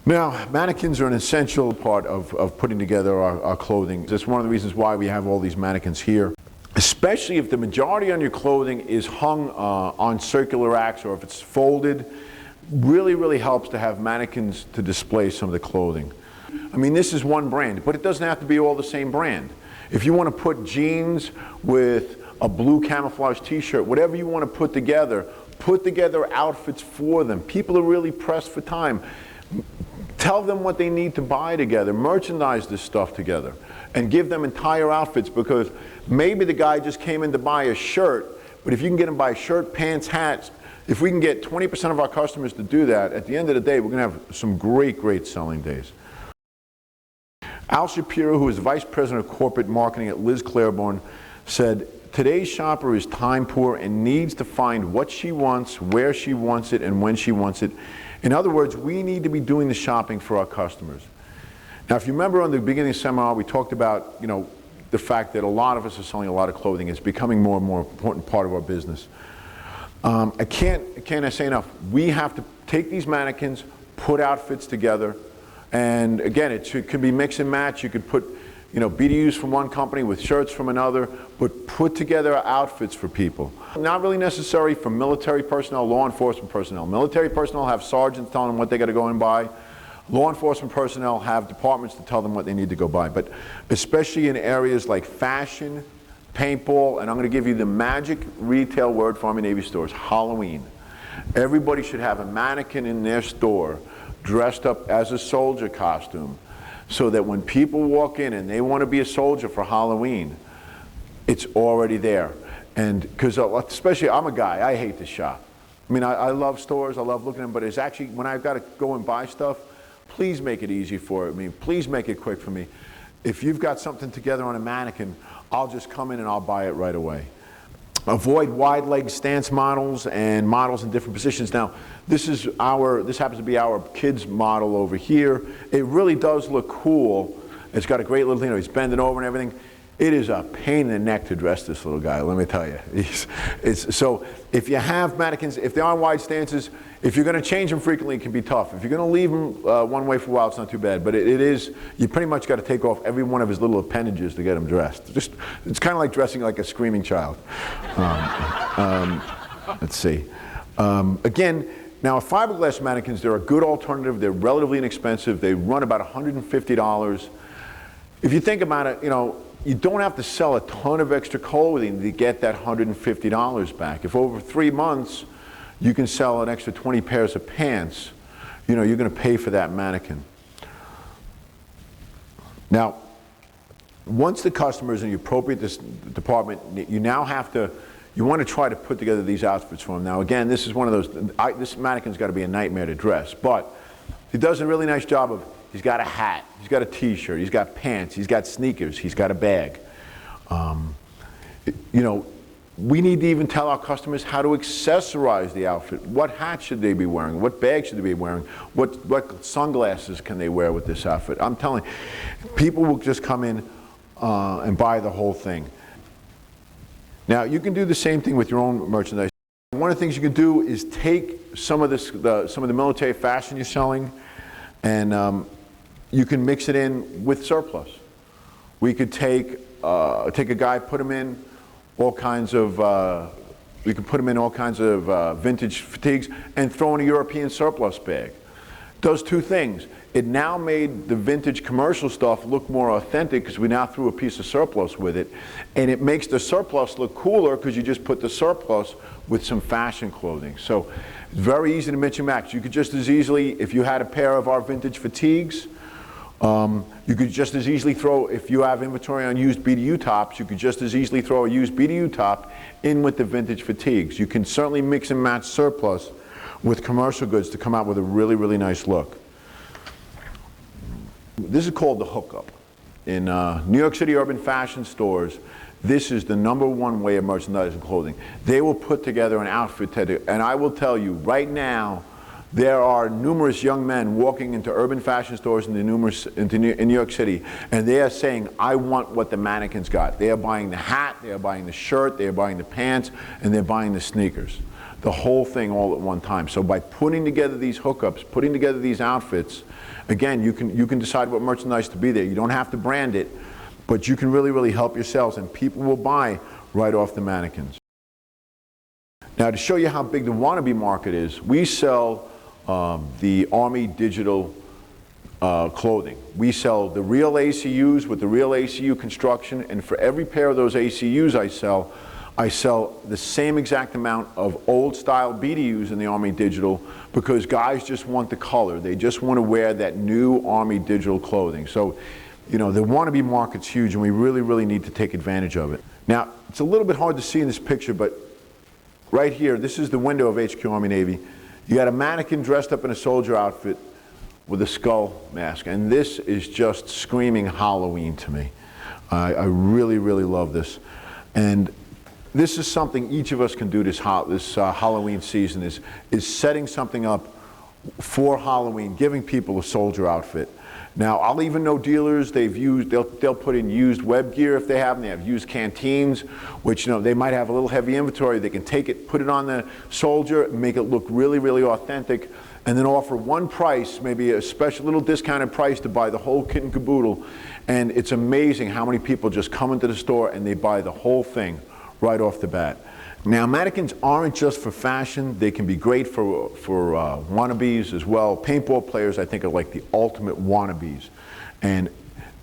Now, mannequins are an essential part of putting together our clothing. That's one of the reasons why we have all these mannequins here. Especially if the majority on your clothing is hung on circular racks, or if it's folded, really helps to have mannequins to display some of the clothing. I mean, this is one brand, but it doesn't have to be all the same brand. If you want to put jeans with a blue camouflage t-shirt, whatever you want to put together outfits for them. People are really pressed for time. Tell them what they need to buy together, merchandise this stuff together, and give them entire outfits, because maybe the guy just came in to buy a shirt, but if you can get him to buy shirt, pants, hats, if we can get 20% of our customers to do that, at the end of the day, we're going to have some great selling days. Al Shapiro, who is Vice President of Corporate Marketing at Liz Claiborne, said, "Today's shopper is time poor and needs to find what she wants, where she wants it, and when she wants it. In other words, we need to be doing the shopping for our customers." Now, if you remember on the beginning of the seminar, we talked about, the fact that a lot of us are selling a lot of clothing. It's becoming more and more important part of our business. I can't say enough. We have to take these mannequins, put outfits together, and again, it could be mix and match. You could put, BDUs from one company with shirts from another, but put together outfits for people. Not really necessary for military personnel, law enforcement personnel. Military personnel have sergeants telling them what they got to go and buy. Law enforcement personnel have departments to tell them what they need to go buy. But especially in areas like fashion, paintball, and I'm going to give you the magic retail word for Army Navy stores, Halloween. Everybody should have a mannequin in their store dressed up as a soldier costume, so that when people walk in and they want to be a soldier for Halloween, it's already there. And because especially I'm a guy, I hate to shop. I mean, I love stores, I love looking at them, but it's actually, when I've got to go and buy stuff, please make it easy for me. Please make it quick for me. If you've got something together on a mannequin, I'll just come in and I'll buy it right away. Avoid wide leg stance models and models in different positions. Now, this happens to be our kids model over here. It really does look cool. It's got a great little, he's bending over and everything. It is a pain in the neck to dress this little guy, let me tell you. So if you have mannequins, if they're on wide stances, if you're going to change them frequently, it can be tough. If you're going to leave them one way for a while, it's not too bad. But you pretty much got to take off every one of his little appendages to get him dressed. It's kind of like dressing like a screaming child. Let's see. Again, now fiberglass mannequins, they're a good alternative. They're relatively inexpensive. They run about $150. If you think about it, you don't have to sell a ton of extra clothing to get that $150 back. If over 3 months you can sell an extra 20 pairs of pants, you're going to pay for that mannequin. Now, once the customer is in the appropriate department, you want to try to put together these outfits for them. Now, again, this is one of those, this mannequin's got to be a nightmare to dress, but he does a really nice job of, he's got a hat, he's got a t-shirt, he's got pants, he's got sneakers, he's got a bag. We need to even tell our customers how to accessorize the outfit. What hat should they be wearing? What bag should they be wearing? What sunglasses can they wear with this outfit? I'm telling you, people will just come in and buy the whole thing. Now, you can do the same thing with your own merchandise. One of the things you can do is take some of the military fashion you're selling, and you can mix it in with surplus. We could take a guy, put him in all kinds of vintage fatigues and throw in a European surplus bag. Does two things. It now made the vintage commercial stuff look more authentic because we now threw a piece of surplus with it, and it makes the surplus look cooler because you just put the surplus with some fashion clothing. So it's very easy to mix and match. You could just as easily, if you had a pair of our vintage fatigues, you could just as easily throw, if you have inventory on used BDU tops, you could just as easily throw a used BDU top in with the vintage fatigues. You can certainly mix and match surplus with commercial goods to come out with a really nice look. This is called the hookup. In New York City urban fashion stores, this is the #1 way of merchandising clothing. They will put together an outfit, and I will tell you right now, there are numerous young men walking into urban fashion stores in New York City, and they are saying, I want what the mannequins got. They are buying the hat, they are buying the shirt, they are buying the pants, and they're buying the sneakers. the whole thing all at one time. So by putting together these hookups, putting together these outfits, again, you can decide what merchandise to be there. You don't have to brand it, but you can really help yourselves, and people will buy right off the mannequins. Now, to show you how big the wannabe market is, we sell the Army digital clothing. We sell the real ACUs with the real ACU construction, and for every pair of those ACUs I sell the same exact amount of old style BDUs in the Army digital, because guys just want the color. They just want to wear that new Army digital clothing. So, you know, the wannabe market's huge, and we really need to take advantage of it. Now, it's a little bit hard to see in this picture, but right here, this is the window of HQ Army Navy. You got a mannequin dressed up in a soldier outfit with a skull mask, and this is just screaming Halloween to me. I really love this, and this is something each of us can do this Halloween season, is setting something up for Halloween, giving people a soldier outfit. Now, I'll even know dealers, they'll put in used web gear if they have them. They have used canteens, which, you know, they might have a little heavy inventory. They can take it, put it on the soldier, make it look really authentic, and then offer one price, maybe a special little discounted price to buy the whole kit and caboodle. And it's amazing how many people just come into the store and they buy the whole thing right off the bat. Now, mannequins aren't just for fashion. They can be great for wannabes as well. Paintball players, I think, are like the ultimate wannabes. And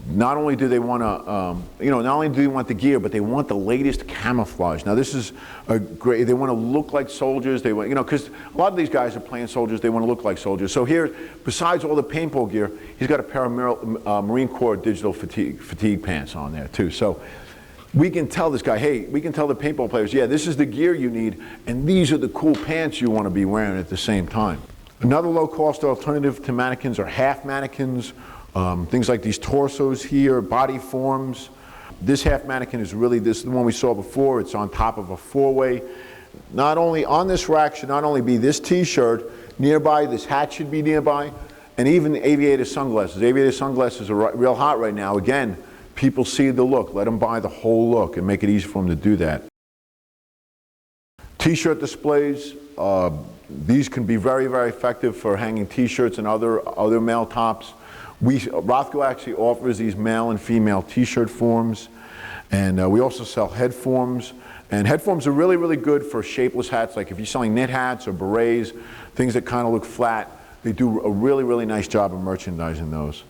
not only do they want to, not only do they want the gear, but they want the latest camouflage. Now, this is a great, they want to look like soldiers. They want, because a lot of these guys are playing soldiers. They want to look like soldiers. So here, besides all the paintball gear, he's got a pair of Marine Corps digital fatigue pants on there too. So we can tell this guy, hey, we can tell the paintball players, yeah, this is the gear you need, and these are the cool pants you want to be wearing at the same time. Another low-cost alternative to mannequins are half mannequins, things like these torsos here, body forms. This half mannequin is really, this is the one we saw before. It's on top of a four-way. Not only on this rack should not only be this t-shirt, nearby this hat should be nearby, and even the aviator sunglasses. Aviator sunglasses are real hot right now. Again, people see the look. Let them buy the whole look and make it easy for them to do that. T-shirt displays. These can be very effective for hanging t-shirts and other male tops. Rothko actually offers these male and female t-shirt forms, and we also sell head forms. And head forms are really good for shapeless hats, like if you're selling knit hats or berets, things that kind of look flat. They do a really nice job of merchandising those.